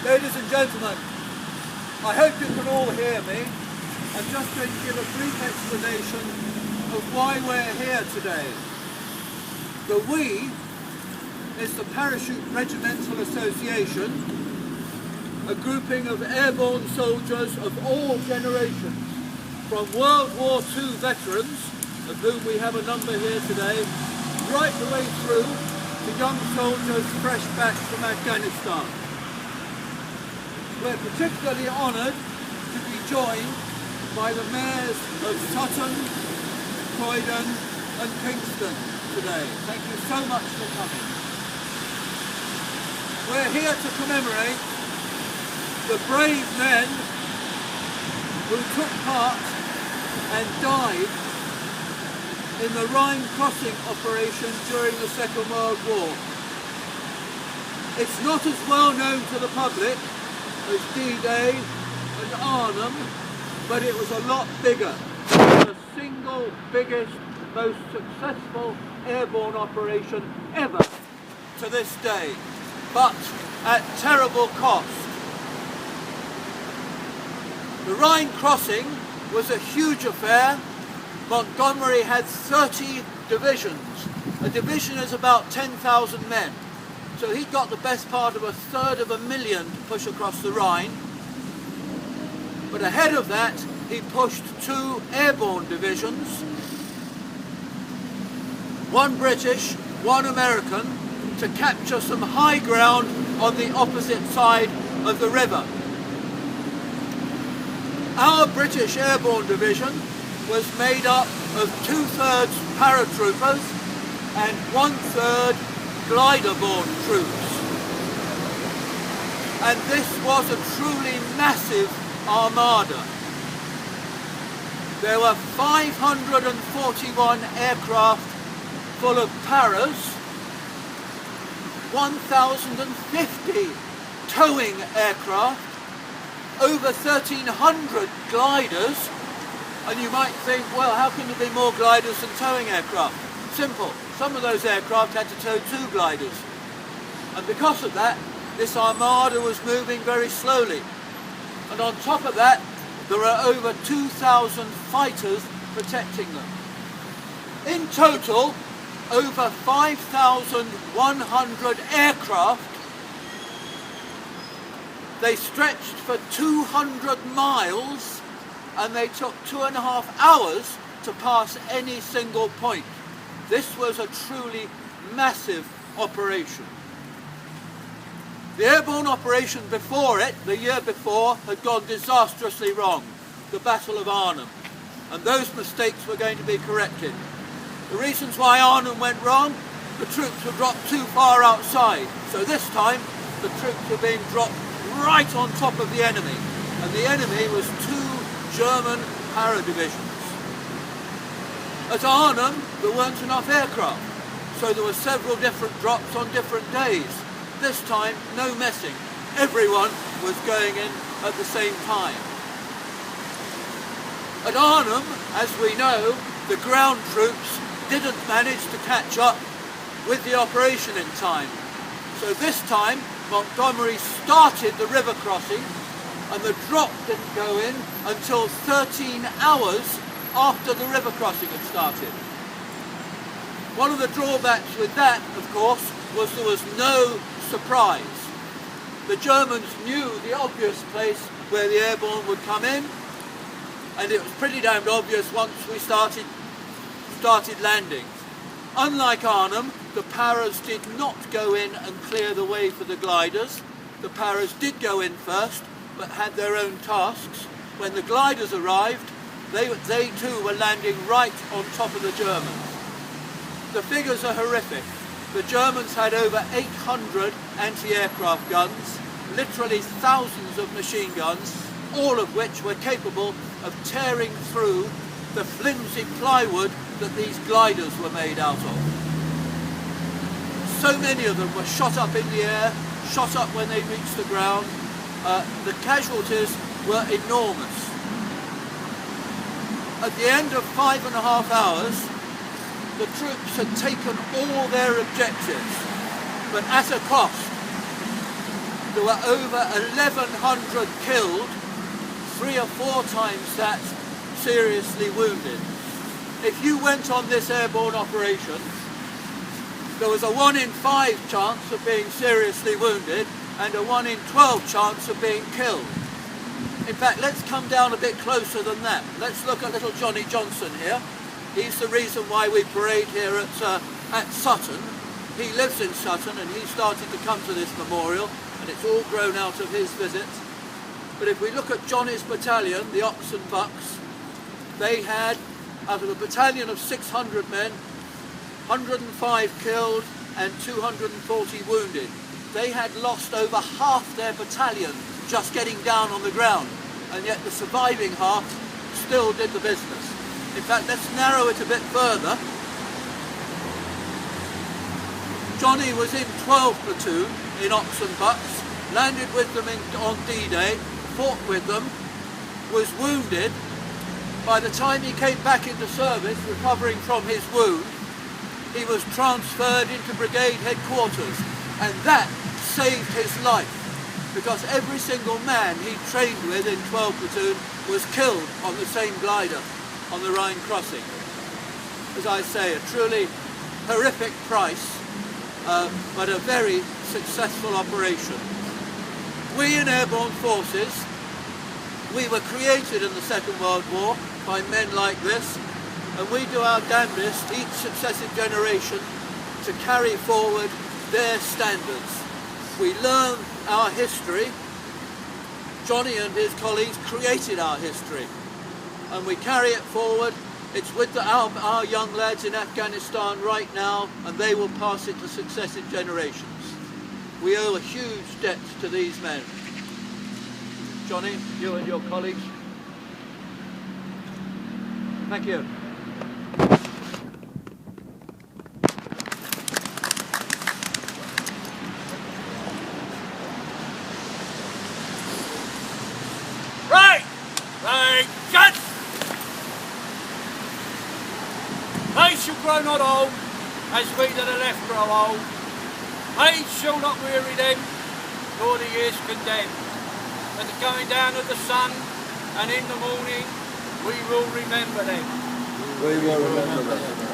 Ladies and gentlemen, I hope you can all hear me. I'm just going to give a brief explanation of why we're here today. The we is the Parachute Regimental Association, a grouping of airborne soldiers of all generations, from World War II veterans, of whom we have a number here today, right the way through to young soldiers fresh back from Afghanistan. We're particularly honoured to be joined by the mayors of Sutton, Croydon and Kingston today. Thank you so much for coming. We're here to commemorate the brave men who took part and died in the Rhine crossing operation during the Second World War. It's not as well known to the public as D-Day and Arnhem, but it was a lot bigger. The single biggest, most successful airborne operation ever to this day, but at terrible cost. The Rhine crossing was a huge affair. Montgomery had 30 divisions. A division is about 10,000 men. So he got the best part of 1/3 to push across the Rhine. But ahead of that, he pushed 2 airborne divisions, one British, one American, to capture some high ground on the opposite side of the river. Our British airborne division was made up of 2/3 paratroopers and 1/3 glider-borne troops. And this was a truly massive armada. There were 541 aircraft full of paras, 1,050 towing aircraft, over 1,300 gliders, and you might think, well, how can there be more gliders than towing aircraft? Simple. Some of those aircraft had to tow 2 gliders. And because of that, this armada was moving very slowly. And on top of that, there are over 2,000 fighters protecting them. In total, over 5,100 aircraft. They stretched for 200 miles and they took 2.5 hours to pass any single point. This was a truly massive operation. The airborne operation before it, the year before, had gone disastrously wrong, the Battle of Arnhem, and those mistakes were going to be corrected. The reasons why Arnhem went wrong: the troops were dropped too far outside, so this time the troops were being dropped right on top of the enemy, and the enemy was 2 German para-divisions. At Arnhem, there weren't enough aircraft, so there were several different drops on different days. This time, no messing. Everyone was going in at the same time. At Arnhem, as we know, the ground troops didn't manage to catch up with the operation in time. So this time, Montgomery started the river crossing, and the drop didn't go in until 13 hours after the river crossing had started. One of the drawbacks with that, of course, was there was no surprise. The Germans knew the obvious place where the airborne would come in, and it was pretty damned obvious once we started landing. Unlike Arnhem, the paras did not go in and clear the way for the gliders. The paras did go in first, but had their own tasks. When the gliders arrived, they too were landing right on top of the Germans. The figures are horrific. The Germans had over 800 anti-aircraft guns, literally thousands of machine guns, all of which were capable of tearing through the flimsy plywood that these gliders were made out of. So many of them were shot up in the air, shot up when they reached the ground. The casualties were enormous. At the end of 5.5 hours, the troops had taken all their objectives, but at a cost. There were over 1,100 killed, 3 or 4 times that seriously wounded. If you went on this airborne operation, there was a 1 in 5 chance of being seriously wounded and a 1 in 12 chance of being killed. In fact, let's come down a bit closer than that. Let's look at little Johnny Johnson here. He's the reason why we parade here at Sutton. He lives in Sutton and he started to come to this memorial, and it's all grown out of his visits. But if we look at Johnny's battalion, the Ox and Bucks, they had, out of a battalion of 600 men, 105 killed and 240 wounded. They had lost over half their battalion just getting down on the ground, and yet the surviving half still did the business. In fact, let's narrow it a bit further. Johnny was in 12 platoon in Ox and Bucks, landed with them on D-Day, fought with them, was wounded. By the time he came back into service, recovering from his wound, he was transferred into brigade headquarters, and that saved his life, because every single man he trained with in 12 platoon was killed on the same glider on the Rhine crossing. As I say, a truly horrific price, but a very successful operation. We in airborne forces, we were created in the Second World War by men like this, and we do our damnedest each successive generation to carry forward their standards. We learn our history. Johnny and his colleagues created our history, and we carry it forward. It's with our young lads in Afghanistan right now, and they will pass it to successive generations. We owe a huge debt to these men. Johnny, you and your colleagues. Thank you. Shut! They shall grow not old, as we that are left grow old. Age shall not weary them, nor the years condemn. At the going down of the sun, and in the morning, we will remember them. We will remember them.